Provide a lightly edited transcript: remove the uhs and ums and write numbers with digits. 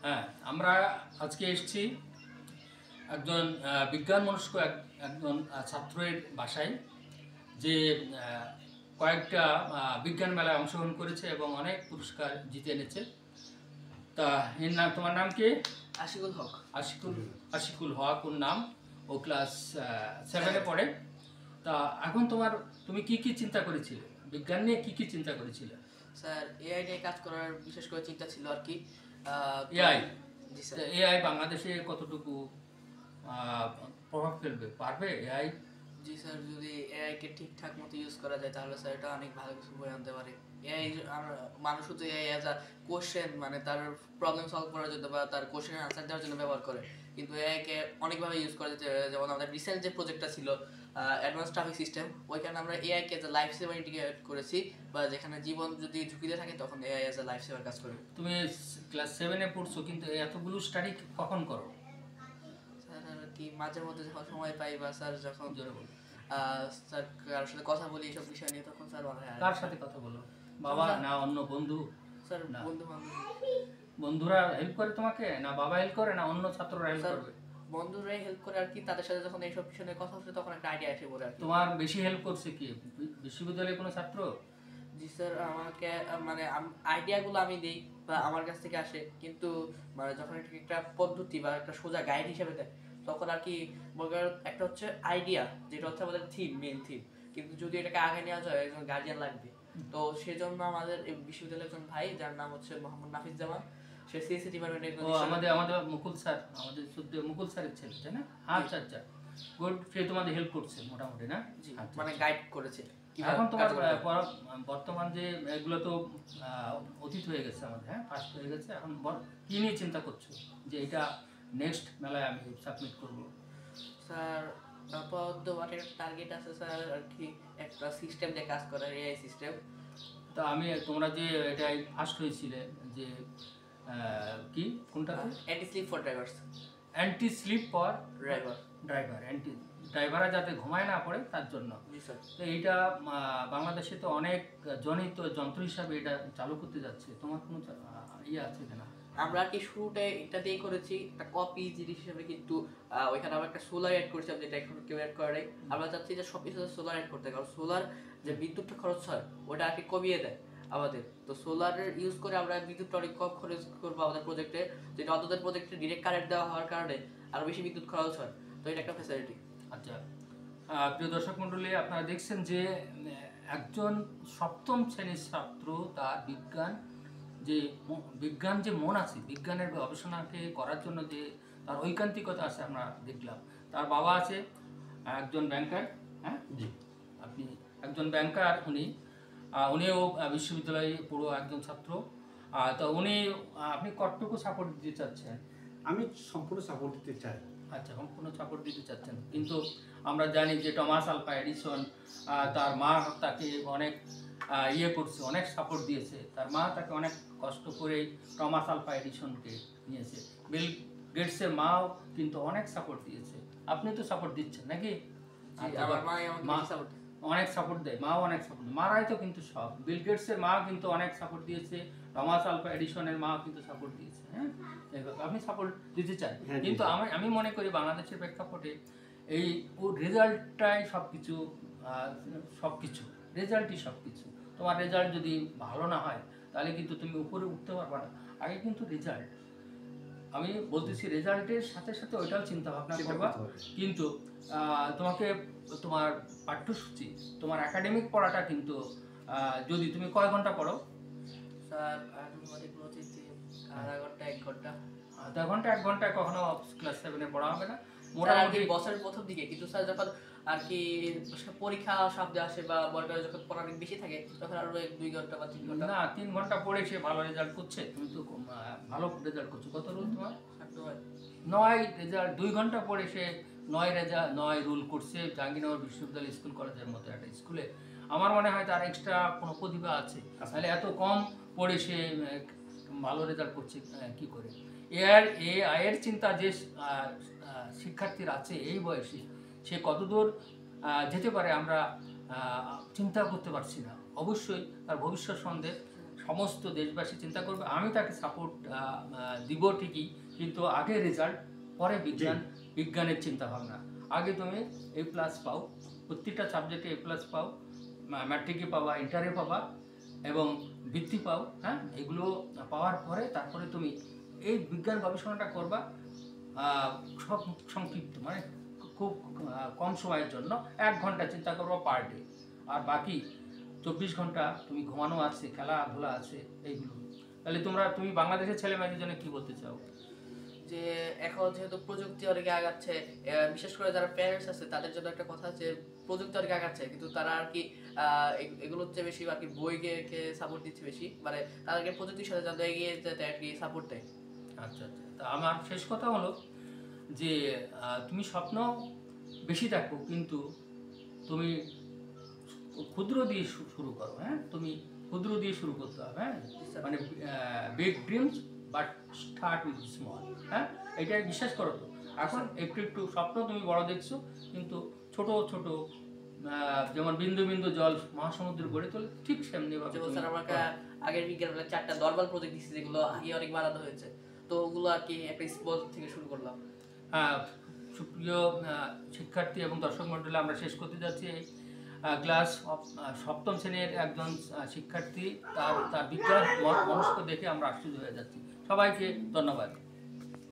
হ্যাঁ, আমরা আজকে এসেছি একজন বিজ্ঞান মনস্ক একজন ছাত্রের বাসায়, যে কয়েকটা বিজ্ঞান মেলায় অংশগ্রহণ করেছে এবং অনেক পুরস্কার জিতে এনেছে। তা এর নাম, তোমার নাম কি? আশিকুল হক। আশিকুল হক ওর নাম। ও ক্লাস 7-এ পড়ে। তা এখন তুমি কি কি চিন্তা করেছিলে, বিজ্ঞান নিয়ে কি কি চিন্তা করেছিলে? স্যার এআই নিয়ে কাজ করার বিশেষ করে চিন্তা ছিল আর কি। এআই জি স্যার। এআই বাংলাদেশে কতটুকু প্রভাব ফেলবে, পারবে এআই? জি স্যার, যদি এআই কে ঠিকঠাক মতো ইউজ করা যায় তাহলে স্যার এটা অনেক ভালো কিছু বয়ে আনতে পারে। এআই মানুষ শুধু এআই অ্যাজ আ কোশ্চেন, মানে তার প্রবলেম সলভ করার জন্য বা তার কোশ্চেনের আনসার দেওয়ার জন্য ব্যবহার করে, কিন্তু এআই কে অনেকভাবে ইউজ করা যেতে পারে। যেমন আমাদের রিসেন্ট যে প্রজেক্টটা ছিল অ্যাডভান্স ট্রাফিক সিস্টেম, ওইখানে আমরা এআই কে as a life saver integrate করেছি, বা যেখানে জীবন যদি ঝুঁকিতে থাকে তখন AI as a life saver কাজ করে। তুমি ক্লাস 7-এ পড়ছো, কিন্তু এতগুলো স্টাডি কখন করো? স্যার আর কি মাঝে মধ্যে যখন সময় পাই, বা স্যার যখন জোরে বলো। স্যার কারোর সাথে কথা বলি এইসব বিষয় নিয়ে, তখন স্যার মাথায় আসে। কার সাথে কথা বলো? বাবা না অন্য বন্ধু? স্যার না। বন্ধু বান্ধব। বন্ধুরা হেল্প করে তোমাকে, না বাবা হেল্প করে, না অন্য ছাত্ররা হেল্প স্যার করবে? বন্ধুরাই হেল্প করে আর কি, তাদের সাথে যখন এইসব বিষয় নিয়ে কথা হচ্ছে তখন একটা আইডিয়া এসে পড়ে আর কি। তোমার বেশি হেল্প করছে কি বিশ্ববিদ্যালয়ের কোনো ছাত্র? জি স্যার, আমাকে মানে আইডিয়াগুলো আমি দিই বা আমার কাছ থেকে আসে, কিন্তু মানে যখন একটা পদ্ধতি বা একটা সোজা গাইড হিসেবে দেয় তখন আর কি বলার একটা হচ্ছে আইডিয়া, যেটা হচ্ছে আমাদের থিম, মেইন থিম, কিন্তু যদি এটাকে আগে নেওয়া যায় একজন গার্জিয়ান লাগবে। তো সেজন্য আমাদের এই বিশ্ববিদ্যালয়ের একজন ভাই, যার নাম হচ্ছে মোহাম্মদ নাফিস জামান, সে সিএসসি ডিপার্টমেন্টে একজন। ও আমাদের আমাদের মুকুল স্যার, আমাদের শুদ্ধ মুকুল স্যারের ছেলে, তাই না? আচ্ছা আচ্ছা, গুড। সে তোমাদের হেল্প করছে মোটামুটি, না? জি, আচ্ছা, মানে আচ্ছা। গাইড করেছে। এখন তোমার বর্তমান যে এগুলো তো অতীত হয়ে গেছে আমাদের, হ্যাঁ, পাস্ট হয়ে গেছে। এখন কি নিয়ে চিন্তা করছো যে এটা নেক্সট মেলায় আমি সাবমিট করব? স্যার আপাতত একটা টার্গেট আছে স্যার আর কি, একটা সিস্টেম দিয়ে কাজ করার, এআই সিস্টেম। তা তোমরা যে এটাই ফার্স্ট হয়েছিলে, যে কি কোনটা? Anti slip for drivers. Anti slip for driver. ড্রাইভাররা যাতে ঘুমায় না পড়ে তার জন্য। জি স্যার। তো এইটা বাংলাদেশে তো অনেক জনিত যন্ত্র হিসাবে এটা চালু করতে যাচ্ছে। তোমার কোনো ইয়ে আছে কিনা? আমরা আর কি শুরুতে এটা দিয়ে করেছি একটা কপি জিনিস হিসেবে, কিন্তু ওইখানে আমরা একটা সোলার অ্যাড করেছিলাম, যেটা এখন কেউ অ্যাড করে নাই। আমরা চাচ্ছি যে সব কিছু সোলার অ্যাড করতে, কারণ সোলার যে বিদ্যুৎটা খরচ হয় ওটা আর কি কমিয়ে দেয় আমাদের। তো সোলারের ইউজ করে আমরা বিদ্যুৎটা অনেক কম খরচ করবো আমাদের প্রজেক্টে, যেটা অন্যদের প্রজেক্টে ডিরেক্ট কারেন্ট দেওয়া হওয়ার কারণে আরো বেশি বিদ্যুৎ খরচ হয়। তো এটা একটা ফ্যাসিলিটি। আচ্ছা, প্রিয় দর্শক মণ্ডলী, আপনারা দেখছেন যে একজন সপ্তম শ্রেণীর ছাত্র তার বিজ্ঞান যে মন আছে, বিজ্ঞানের গবেষণাকে করার জন্য যে তার ঐকান্তিকতা আছে, আমরা দেখলাম। তার বাবা আছে একজন ব্যাংকার। হ্যাঁ জি, আপনি একজন ব্যাংকার। উনিও বিশ্ববিদ্যালয়ে পড়ো একজন ছাত্র। তো আপনি কতটুকু সাপোর্ট দিতে চাচ্ছেন? আমি সম্পূর্ণ সাপোর্ট দিতে চাই। আচ্ছা, সম্পূর্ণ সাপোর্ট দিতে চাচ্ছেন, কিন্তু আমরা জানি যে টমাস আলভা এডিসন, তার মা তাকে অনেক ইয়ে করছে, অনেক সাপোর্ট দিয়েছে। তার মা তাকে অনেক কষ্ট করে টমাস আলভা এডিসনকে নিয়েছে। বিল গেটসের মাও কিন্তু অনেক সাপোর্ট দিয়েছে। আপনি তো সাপোর্ট দিচ্ছেন নাকি? আমার মা সাপোর্ট অনেক সাপোর্ট দেয়, মাও অনেক সাপোর্ট দেয়। মারাই তো কিন্তু সব। বিল গেটসের মা কিন্তু অনেক সাপোর্ট দিয়েছে, টমাস আলভা এডিসনের মা কিন্তু সাপোর্ট দিয়েছে। হ্যাঁ, এইভাবে আপনি সাপোর্ট দিতে চান, কিন্তু আমি মনে করি বাংলাদেশের প্রেক্ষাপটে এই রেজাল্টটাই সব কিছু। রেজাল্টই সব কিছু। তোমার রেজাল্ট যদি ভালো না হয় তাহলে কিন্তু তুমি উপরে উঠতে পারবে না। আগে কিন্তু রেজাল্ট, আমি বলতেছি রেজাল্টের সাথে সাথে ওইটাও চিন্তা ভাবনা করবা। কিন্তু তোমাকে তোমার পাঠ্যসূচি, তোমার একাডেমিক পড়াটা কিন্তু যদি তুমি কয় ঘন্টা পড়ো? স্যার আধা ঘন্টা 1 ঘন্টা। আধা ঘন্টা 1 ঘন্টায় কখনো ক্লাস 7-এ পড়া হবে না মোটামুটি বছরের প্রথম দিকে। কিন্তু স্যার যখন আর কি পরীক্ষা শব্দে আসে বা বর্গারে যখন পড়া অনেক বেশি থাকে তখন আরো 2 ঘন্টা বা 3 ঘন্টা। না, 3 ঘন্টা পড়ে সে ভালো রেজাল্ট করছে। তুমি তো ভালো রেজাল্ট করছো। কত রুল তোমার? 9 রেজাল্ট। 2 ঘন্টা পড়ে সে 9 রুল করছে জাহাঙ্গীরনগর বিশ্ববিদ্যালয় স্কুল কলেজের মতো একটা স্কুলে। আমার মনে হয় তার এক্সট্রা কোনো প্রতিভা আছে, তাহলে এত কম পড়ে সে ভালো রেজাল্ট করছে কি করে? এর চিন্তা যে শিক্ষার্থীর আছে এই বয়সে, সে কতদূর যেতে পারে আমরা চিন্তা করতে পারছি না। অবশ্যই তার ভবিষ্যৎ সমস্ত দেশবাসী চিন্তা করবে, আমি তাকে সাপোর্ট দিব ঠিকই, কিন্তু আগে রেজাল্ট, পরে বিজ্ঞানের চিন্তা ভাবনা। আগে তুমি A+ পাও, প্রত্যেকটা সাবজেক্টে A+ পাও, ম্যাট্রিকে পাবা, ইন্টারে পাবা এবং বৃত্তি পাও। হ্যাঁ, এগুলো পাওয়ার পরে তারপরে তুমি এই বিজ্ঞান গবেষণাটা করবা সব সংক্ষিপ্ত, মানে খুব কম সময়ের জন্য 1 ঘন্টা চিন্তা করবো পার ডে, আর বাকি 24 ঘন্টা তুমি ঘুমানো আছে, খেলাধুলা আছে, এইগুলো। তাহলে তুমি বাংলাদেশের ছেলে মেয়েদের জন্য কি বলতে চাও? যে এখন যেহেতু প্রযুক্তি অনেক আগাচ্ছে, বিশেষ করে যারা প্যারেন্টস আছে তাদের জন্য একটা কথা, যে প্রযুক্তি অনেক আগাচ্ছে কিন্তু তারা আর কি এগুলোর চেয়ে বেশি আর কি বইকে সাপোর্ট দিচ্ছে বেশি, মানে তাদেরকে প্রযুক্তির সাথে যাতে এগিয়ে যেতে আর কি সাপোর্ট দেয়। আচ্ছা আচ্ছা, তা আমার শেষ কথা হলো যে তুমি স্বপ্ন বেশি দেখো, কিন্তু তুমি ক্ষুদ্র দিয়ে শুরু করো। হ্যাঁ, তুমি ক্ষুদ্র দিয়ে শুরু করতে হবে। হ্যাঁ, মানে big dreams but start with small. হ্যাঁ, এটাই বিশ্বাস করো তো। এখন একটু একটু স্বপ্ন তুমি বড় দেখছো, কিন্তু ছোট ছোট যেমন বিন্দু বিন্দু জল মহাসমুদ্র গড়ে তোলে, ঠিক সেমনি ভাবে যেমন স্যার আমাকে আগের বিজ্ঞান বেলা 4টা নরমাল প্রজেক্ট দিচ্ছে, যেগুলো আগে অনেক বানানো হয়েছে, তো ওগুলো আর কি একটা স্মল থেকে শুরু করলাম। সুপ্রিয় শিক্ষার্থী এবং দর্শক মণ্ডলী, আমরা শেষ করতে যাচ্ছি। ক্লাস সপ্তম শ্রেণীর একজন শিক্ষার্থী, তার বিজ্ঞান মনস্ক দেখে আমরা আশ্চর্য হয়ে যাচ্ছি। সবাইকে ধন্যবাদ।